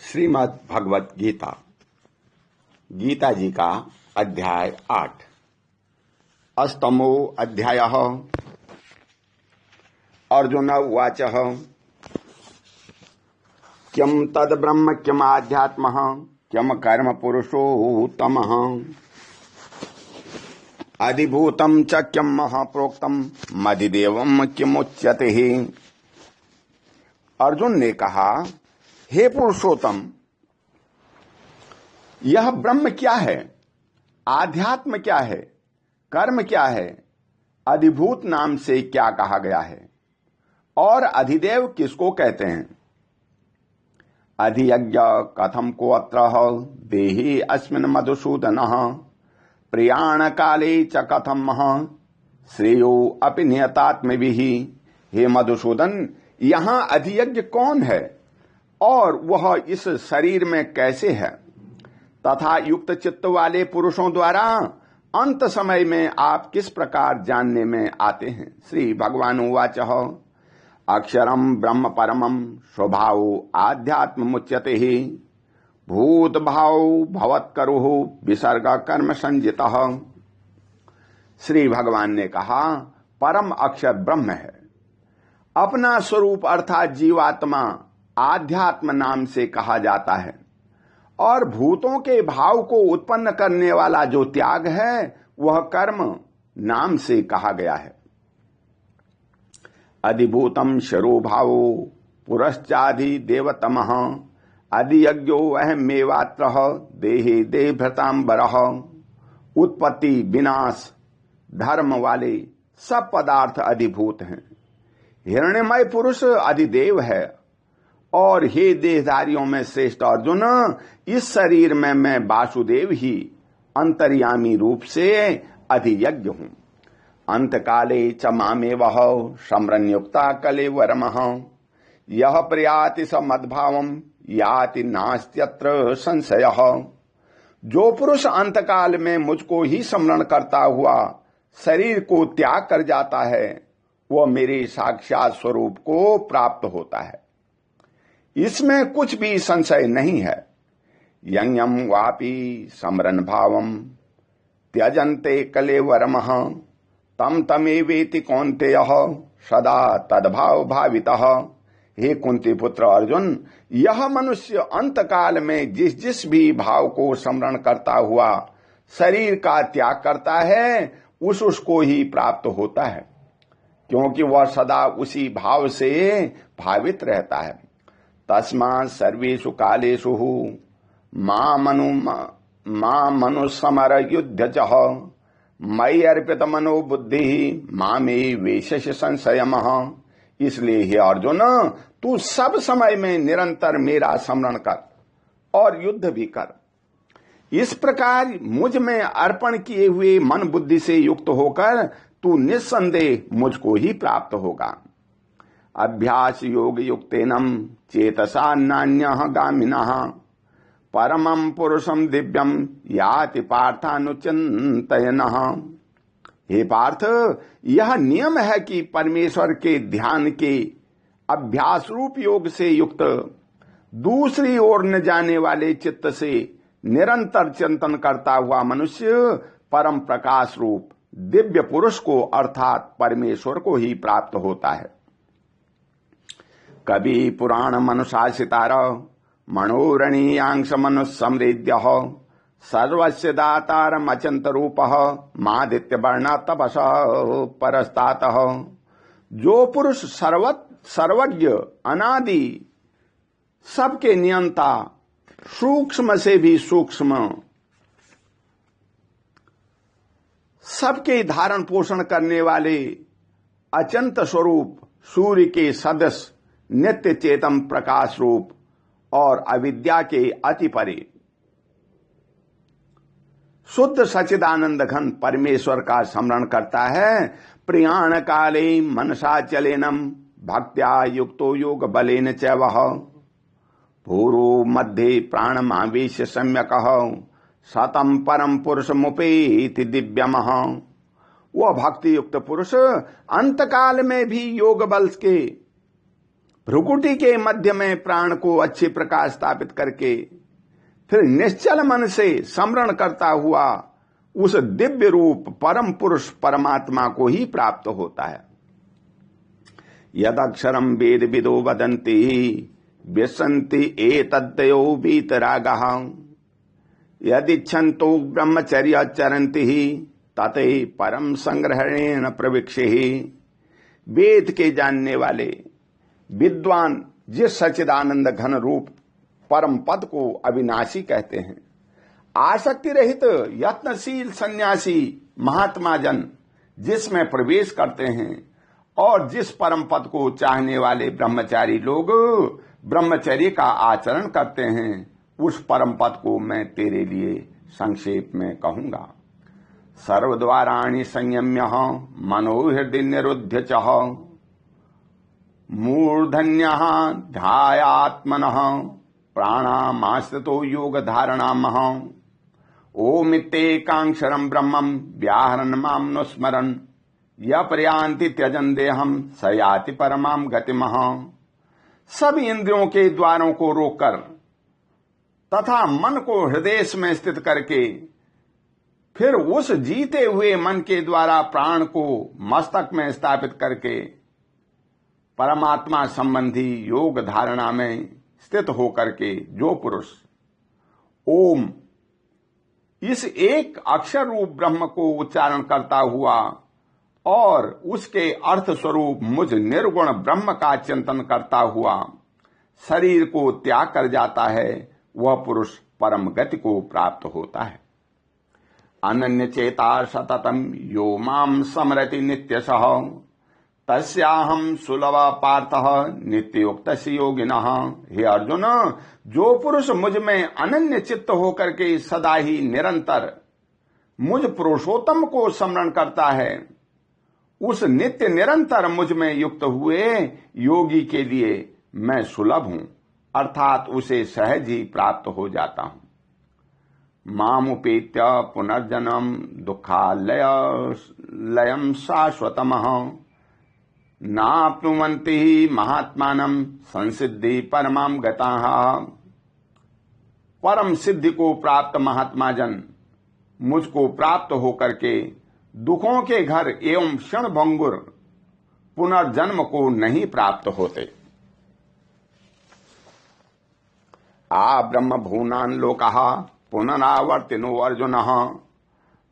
श्रीमद् भगवत गीता गीता जी का अध्याय 8 अष्टमो अध्यायः अर्जुन उवाच किं तद् ब्रह्म किम् आध्यात्मः किं कर्म पुरुषोत्तमः अधिभूतं च किं प्रोक्तं मदिदेवं किमुच्यते। अर्जुन ने कहा, हे पुरुषोत्तम, यह ब्रह्म क्या है, आध्यात्म क्या है, कर्म क्या है, अधिभूत नाम से क्या कहा गया है और अधिदेव किसको कहते हैं। अधियज्ञ कथम को अत्र देहि अस्मिन् मधुसूदनः प्रियाण काले च कथम श्रेयो अपि नियतात्मभिः। हे मधुसूदन, यहां अधियज्ञ कौन है और वह इस शरीर में कैसे है तथा युक्त चित्त वाले पुरुषों द्वारा अंत समय में आप किस प्रकार जानने में आते हैं। श्री भगवान उवाच अक्षरम ब्रह्म परमम स्वभाव आध्यात्म मुच्यते ही भूत भाव भवत्करु विसर्ग कर्म संजितः। श्री भगवान ने कहा, परम अक्षर ब्रह्म है, अपना स्वरूप अर्थात जीवात्मा आध्यात्म नाम से कहा जाता है और भूतों के भाव को उत्पन्न करने वाला जो त्याग है वह कर्म नाम से कहा गया है। अधिभूतम शरो भावो पुरश्चाधि देवतमः अधियज्ञो अहमेवात्र देहे देभृतांबरः। उत्पत्ति विनाश धर्म वाले सब पदार्थ अधिभूत हैं। हिरण्यमय पुरुष अधिदेव है और हे देहधारियों में श्रेष्ठ अर्जुन, इस शरीर में मैं वासुदेव ही अंतर्यामी रूप से अधियज्ञ हूं। अंत काले च मामेवः समरन्युक्ता कलेवरमः यह प्रयाति स मद्भावम् याति नास्त्यत्र संशयः। जो पुरुष अंतकाल में मुझको ही स्मरण करता हुआ शरीर को त्याग कर जाता है वह मेरे साक्षात स्वरूप को प्राप्त होता है, इसमें कुछ भी संशय नहीं है। यंयम वापि समरन भावम त्यजन्ते कलेवरमः तम तमेवेति कौन्तेयः सदा तद्भाव भावितः। हे कुंती पुत्र अर्जुन, यह मनुष्य अंतकाल में जिस जिस भी भाव को स्मरण करता हुआ शरीर का त्याग करता है उसको ही प्राप्त होता है, क्योंकि वह सदा उसी भाव से भावित रहता है। तस्मात् सर्वेषु कालेषु मां मनु समर युद्ध च मयि अर्पित मनो बुद्धि मामे वेशस्य संशयमः। इसलिए हे अर्जुन, तू सब समय में निरंतर मेरा स्मरण कर और युद्ध भी कर। इस प्रकार मुझ में अर्पण किए हुए मन बुद्धि से युक्त होकर तू निस्संदेह मुझको ही प्राप्त होगा। अभ्यास योग युक्तेनम चेतसा नान्यः गामिनः परमं पुरुषं दिव्यं याति पार्थानुचिन्तयनः। हे पार्थ, यह नियम है कि परमेश्वर के ध्यान के अभ्यास रूप योग से युक्त दूसरी ओर न जाने वाले चित्त से निरंतर चिंतन करता हुआ मनुष्य परम प्रकाश रूप दिव्य पुरुष को अर्थात परमेश्वर को ही प्राप्त होता है। कवि पुराण मनुशासितार मनोरणीयांश मनुसमृद्य सर्वस्य दातारम अचिंत रूप मादित्य वर्ण तपस परस्तातः। जो पुरुष सर्वज्ञ अनादि सबके नियंता सूक्ष्म से भी सूक्ष्म सबके धारण पोषण करने वाले अचिंत स्वरूप सूर्य के सदस्य नित्य चेतन प्रकाश रूप और अविद्या के अति परे शुद्ध सच्चिदानंद घन परमेश्वर का स्मरण करता है, प्रियाण काले मनसा चलेनम भक्त्या युक्तो योग बलेन च वह भूरो मध्ये प्राणमावेश सम्यकः सतम परम पुरुष मुपेति दिव्यमः। वह भक्ति युक्त पुरुष अंतकाल में भी योग बल के भ्रुकुटी के मध्य में प्राण को अच्छी प्रकार स्थापित करके फिर निश्चल मन से स्मरण करता हुआ उस दिव्य रूप परम पुरुष परमात्मा को ही प्राप्त होता है। यदक्षरम वेद विदो वदन्ति व्यसन्ति एतद्दयो वीतरागः यदिच्छन्तो ब्रह्मचर्य चरन्ति तते परम संग्रहणेन प्रविक्षे। वेद के जानने वाले विद्वान जिस सच्चिदानंद घन रूप परम पद को अविनाशी कहते हैं, आसक्ति रहित यत्नशील सन्यासी महात्मा जन जिसमें प्रवेश करते हैं और जिस परम पद को चाहने वाले ब्रह्मचारी लोग ब्रह्मचर्य का आचरण करते हैं, उस परम पद को मैं तेरे लिए संक्षेप में कहूंगा। सर्वद्वाराणि संयम्य मनोहृदय निरुध्य च मूर्धन्य ध्यायात्मनः प्राणामाश्रितो योग धारणामः ओमित्येकाक्षरं ब्रह्मं व्याहरन् मां नुस्मरन् यपर्यान्ति त्यजन् देहं स याति परमां गतिमः। सब इंद्रियों के द्वारों को रोककर तथा मन को हृदय में स्थित करके फिर उस जीते हुए मन के द्वारा प्राण को मस्तक में स्थापित करके परमात्मा संबंधी योग धारणा में स्थित होकर के जो पुरुष ओम इस एक अक्षर रूप ब्रह्म को उच्चारण करता हुआ और उसके अर्थ स्वरूप मुझ निर्गुण ब्रह्म का चिंतन करता हुआ शरीर को त्याग कर जाता है, वह पुरुष परम गति को प्राप्त होता है। अनन्य चेता सततम यो माम स्मरति नित्यशः तस्याहम सुलभ पार्थः नित्ययुक्त योगिनः। हे अर्जुन, जो पुरुष मुझ में अनन्य चित्त होकर के सदा ही निरंतर मुझ पुरुषोत्तम को स्मरण करता है, उस नित्य निरंतर मुझ में युक्त हुए योगी के लिए मैं सुलभ हूं, अर्थात उसे सहज ही प्राप्त हो जाता हूं। मामुपेत्य पुनर्जन्म दुःखालयं शाश्वतमः नाप्नुवन्ति महात्मानं संसिद्धि परमां गताः। परम सिद्धि को प्राप्त महात्मा जन मुझको प्राप्त होकर के दुखों के घर एवं क्षण भंगुर पुनर्जन्म को नहीं प्राप्त होते। आ ब्रह्म भूनान लोकः पुनरावर्तिनो अर्जुनः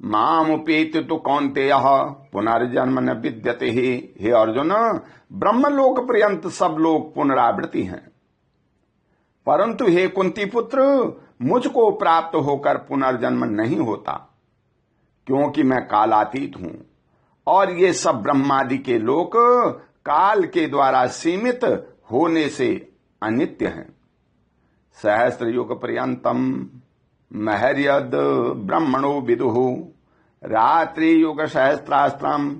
मामुपेति तु कौन्तेयः पुनर्जन्म न विद्यते। हे अर्जुन, ब्रह्मलोक पर्यंत सब लोग पुनरावृत्ति हैं, परंतु हे कुंती पुत्र, मुझको प्राप्त होकर पुनर्जन्म नहीं होता, क्योंकि मैं कालातीत हूं और ये सब ब्रह्मादि के लोक काल के द्वारा सीमित होने से अनित्य हैं। सहस्त्र युग पर्यंतम महर्यद ब्रह्मणो विदुः रात्रि युग सहस्त्रास्त्रम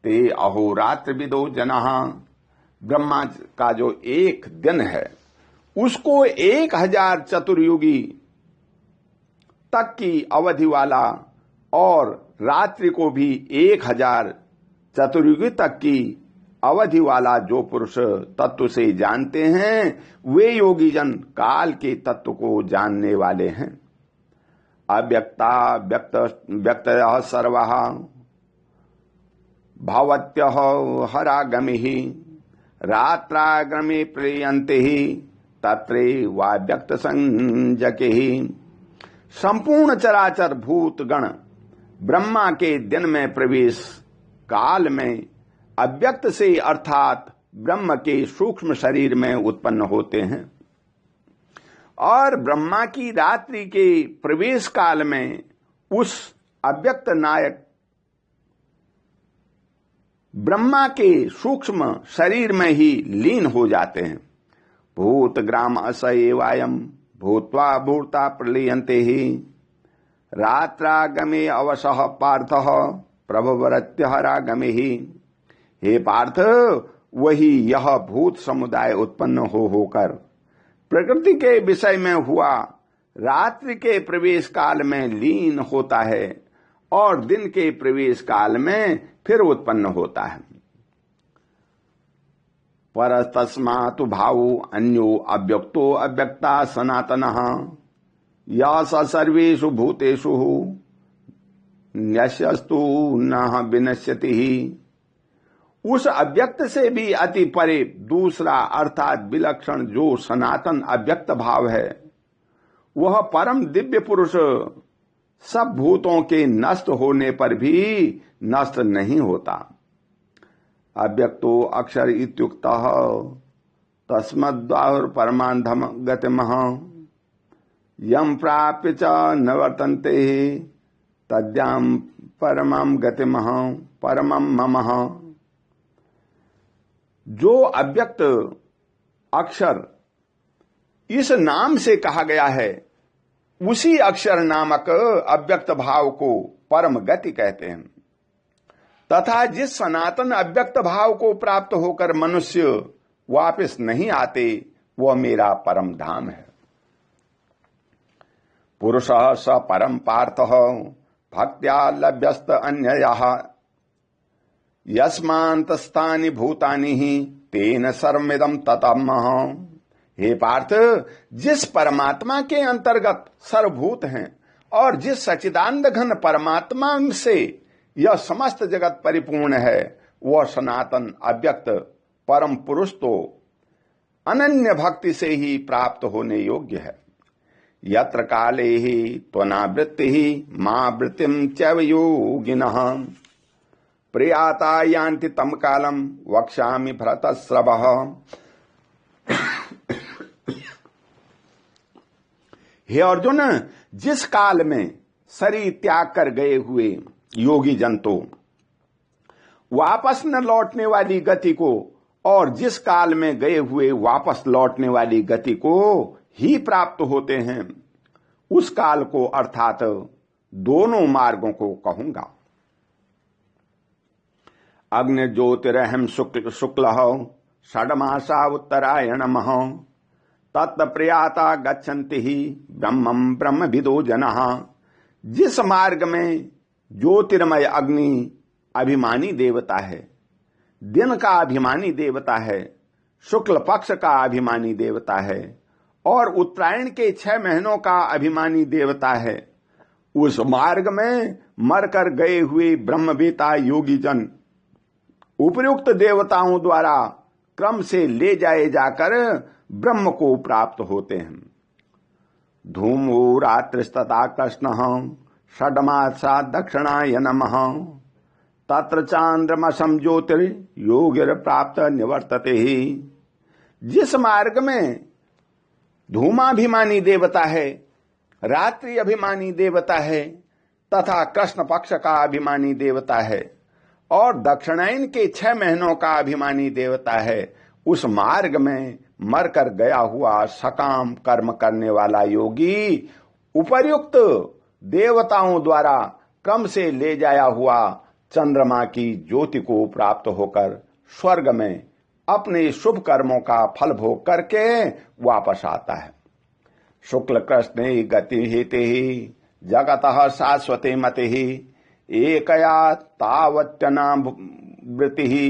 ते अहोरात्र विदो जनः। ब्रह्मा का जो एक दिन है उसको 1000 चतुर्युगी तक की अवधि वाला और रात्रि को भी 1000 चतुर्युगी तक की अवधि वाला जो पुरुष तत्व से जानते हैं, वे योगी जन काल के तत्व को जानने वाले हैं। अव्यक्ता व्यक्तयः सर्वः भवत्यः हरागमिः रात्रागमे प्रियन्ते तत्रे वा व्यक्त संजके। संपूर्ण चराचर भूत गण ब्रह्मा के दिन में प्रवेश काल में अव्यक्त से अर्थात ब्रह्म के सूक्ष्म शरीर में उत्पन्न होते हैं और ब्रह्मा की रात्रि के प्रवेश काल में उस अव्यक्त नायक ब्रह्मा के सूक्ष्म शरीर में ही लीन हो जाते हैं। भूत ग्राम असएवायम भूत्वा भूता प्रलीयन्ते ही रात्रागमे अवसः पार्थः प्रभवरत्यहरागमे ही। हे पार्थ, वही यह भूत समुदाय उत्पन्न होकर प्रकृति के विषय में हुआ रात्रि के प्रवेश काल में लीन होता है और दिन के प्रवेश काल में फिर उत्पन्न होता है। परस्तस्मात् भावो अन्यो अव्यक्तो अव्यक्ता सनातनः या स सर्वेषु भूतेषु न्यस्यस्तु न विनश्यति। उस अव्यक्त से भी अति परे दूसरा अर्थात विलक्षण जो सनातन अव्यक्त भाव है, वह परम दिव्य पुरुष सब भूतों के नष्ट होने पर भी नष्ट नहीं होता। अव्यक्तो अक्षर इत्युक्तः तस्मद्वाहुर परमान्धम गतिमः यम प्राप्य च न वर्तन्ते तद्याम परमं गतिमः परमं ममः। जो अव्यक्त अक्षर इस नाम से कहा गया है, उसी अक्षर नामक अव्यक्त भाव को परम गति कहते हैं, तथा जिस सनातन अव्यक्त भाव को प्राप्त होकर मनुष्य वापस नहीं आते, वह मेरा परम धाम है। पुरुषः स परम पार्थः भक्त्या लभ्यस्त अन्ययः यस्मान्तस्तानि भूतानि ही तेन सर्वमिदं ततमः। हे पार्थ, जिस परमात्मा के अंतर्गत सर्वभूत हैं और जिस सच्चिदानंद घन परमात्मा से यह समस्त जगत परिपूर्ण है, वह सनातन अव्यक्त परम पुरुष तो अनन्य भक्ति से ही प्राप्त होने योग्य है। यत्र काले ही त्वनावृत्ति ही मां वृत्तिम चैव योगिनः प्रियाता यान्ति तम कालम वक्ष्यामि भरतस्रवः। हे अर्जुन, जिस काल में शरीर त्याग कर गए हुए योगी जन तो वापस न लौटने वाली गति को, और जिस काल में गए हुए वापस लौटने वाली गति को ही प्राप्त होते हैं, उस काल को अर्थात दोनों मार्गों को कहूंगा। अग्नि ज्योतिरहम शुक्ल षड्मासा उत्तरायणमः तत् प्रयाता गच्छन्ति ही ब्रह्मं ब्रह्मविदो जनः। जिस मार्ग में ज्योतिर्मय अग्नि अभिमानी देवता है, दिन का अभिमानी देवता है, शुक्ल पक्ष का अभिमानी देवता है और उत्तरायण के 6 महीनों का अभिमानी देवता है, उस मार्ग में मरकर गए हुए ब्रह्मवेता योगी जन उपर्युक्त देवताओं द्वारा क्रम से ले जाए जाकर ब्रह्म को प्राप्त होते हैं। धूमो रात्रिस्तथा कृष्ण षड्मासा दक्षिणाय नमः तत्र चांद्रमसम ज्योतिर्योगिर प्राप्त निवर्तते ही। जिस मार्ग में धूमाभिमानी देवता है, रात्रि अभिमानी देवता है तथा कृष्ण पक्ष का अभिमानी देवता है और दक्षिणायन के 6 महीनों का अभिमानी देवता है, उस मार्ग में मरकर गया हुआ सकाम कर्म करने वाला योगी उपर्युक्त देवताओं द्वारा क्रम से ले जाया हुआ चंद्रमा की ज्योति को प्राप्त होकर स्वर्ग में अपने शुभ कर्मों का फल भोग करके वापस आता है। शुक्ल कृष्णे गति हेते ही जगतः शाश्वते मते ही एकया तावत्यना वृत्ति ही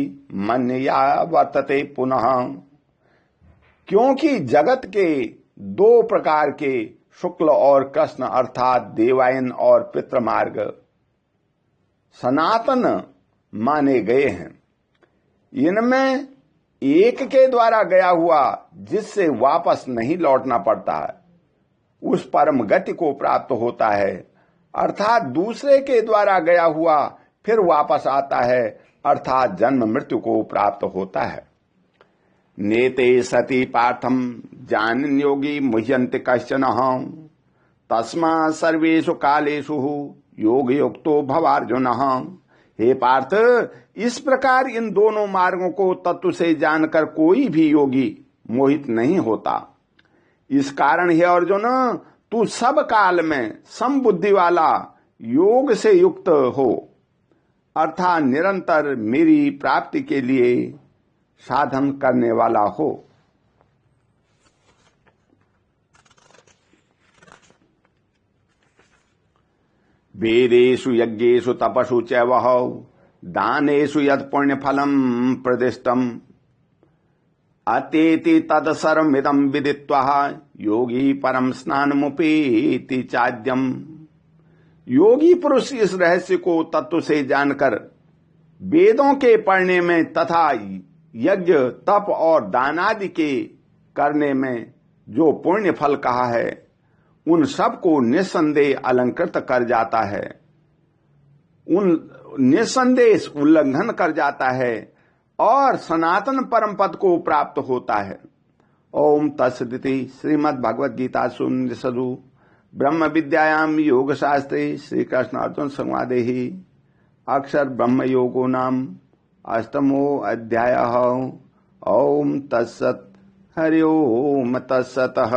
मन्या वर्तते पुनः। क्योंकि जगत के 2 प्रकार के शुक्ल और कृष्ण अर्थात देवायन और पितृमार्ग सनातन माने गए हैं। इनमें एक के द्वारा गया हुआ जिससे वापस नहीं लौटना पड़ता है, उस परम गति को प्राप्त होता है, अर्थात दूसरे के द्वारा गया हुआ फिर वापस आता है, अर्थात जन्म मृत्यु को प्राप्त होता है। नेते सति पार्थम जानन योगी मुह्यन्ति कश्चन तस्मा सर्वेषु कालेषु योग युक्तो भवार्जुन। हे पार्थ, इस प्रकार इन दोनों मार्गों को तत्व से जानकर कोई भी योगी मोहित नहीं होता। इस कारण हे अर्जुन, तू सब काल में समबुद्धि वाला योग से युक्त हो, अर्थात निरंतर मेरी प्राप्ति के लिए साधन करने वाला हो। वेदेषु यज्ञेषु तपसु चैव दानेषु यत् पुण्य फलम प्रदिष्टम अतेति तत्सर्वमिदं विदित्वा योगी परम स्नानमुपेति चाद्यम। योगी पुरुष इस रहस्य को तत्व से जानकर वेदों के पढ़ने में तथा यज्ञ तप और दानादि के करने में जो पुण्य फल कहा है उन सब को निस्संदेह अलंकृत कर जाता है, उन निस्संदेह उल्लंघन कर जाता है और सनातन परम पद को प्राप्त होता है। ओम तत्सदिति श्रीमद् भगवद गीता सुनिषदु ब्रह्म विद्यायाम योग शास्त्रे श्री कृष्ण अर्जुन संवादे अक्षर ब्रह्म योगो नाम अष्टमो अध्यायः। ओम तत्सत् हरि ओम तत्सतः।